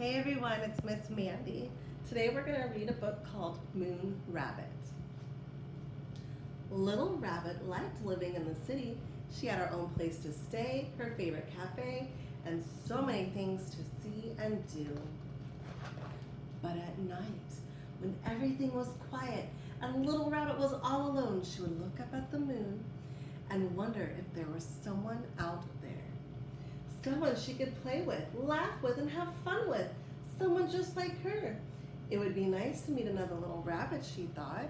Hey everyone, it's Miss Mandy. Today we're going to read a book called Moon Rabbit. Little Rabbit liked living in the city. She had her own place to stay, her favorite cafe, and so many things to see and do. But at night, when everything was quiet and Little Rabbit was all alone, she would look up at the moon and wonder if there was someone out there. Someone she could play with, laugh with, and have fun with. Someone just like her. It would be nice to meet another little rabbit, she thought.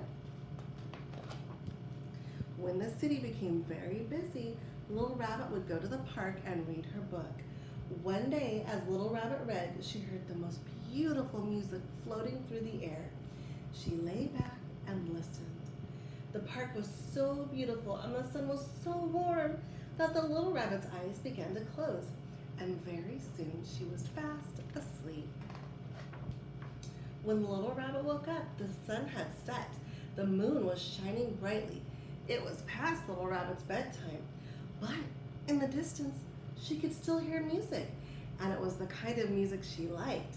When the city became very busy, Little Rabbit would go to the park and read her book. One day, as Little Rabbit read, she heard the most beautiful music floating through the air. She lay back and listened. The park was so beautiful and the sun was so warm that the little rabbit's eyes began to close, and very soon she was fast asleep. When the little rabbit woke up, the sun had set. The moon was shining brightly. It was past Little Rabbit's bedtime, but in the distance, she could still hear music, and it was the kind of music she liked.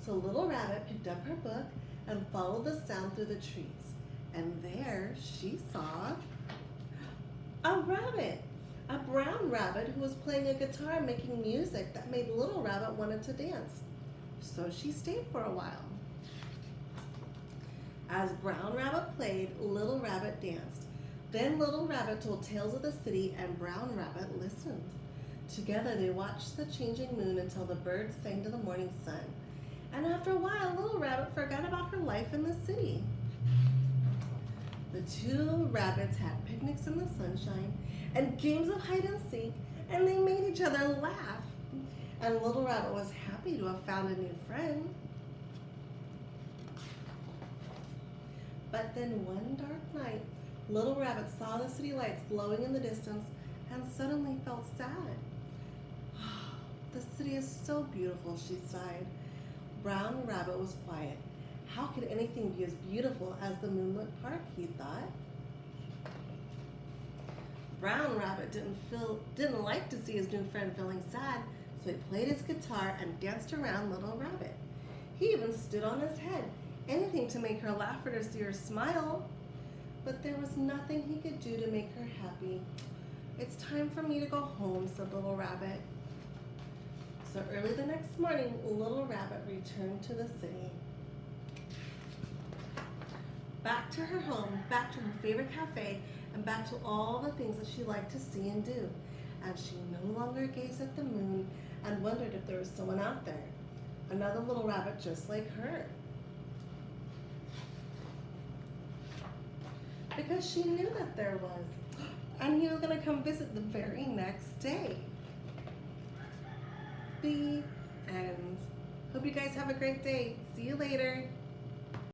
So Little Rabbit picked up her book and followed the sound through the trees, and there she saw a rabbit. A brown rabbit who was playing a guitar making music that made Little Rabbit wanted to dance. So she stayed for a while. As Brown Rabbit played, Little Rabbit danced. Then Little Rabbit told tales of the city and Brown Rabbit listened. Together they watched the changing moon until the birds sang to the morning sun. And after a while, Little Rabbit forgot about her life in the city. The two rabbits had picnics in the sunshine and games of hide and seek, and they made each other laugh. And Little Rabbit was happy to have found a new friend. But then one dark night, Little Rabbit saw the city lights glowing in the distance and suddenly felt sad. The city is so beautiful, she sighed. Brown Rabbit was quiet. How could anything be as beautiful as the moonlit park, he thought. Brown Rabbit didn't like to see his new friend feeling sad, so he played his guitar and danced around Little Rabbit. He even stood on his head, anything to make her laugh or to see her smile. But there was nothing he could do to make her happy. It's time for me to go home, said Little Rabbit. So early the next morning, Little Rabbit returned to the city. Back to her home, back to her favorite cafe, and back to all the things that she liked to see and do. And she no longer gazed at the moon and wondered if there was someone out there, another little rabbit just like her. Because she knew that there was, and he was going to come visit the very next day. The end. Hope you guys have a great day. See you later.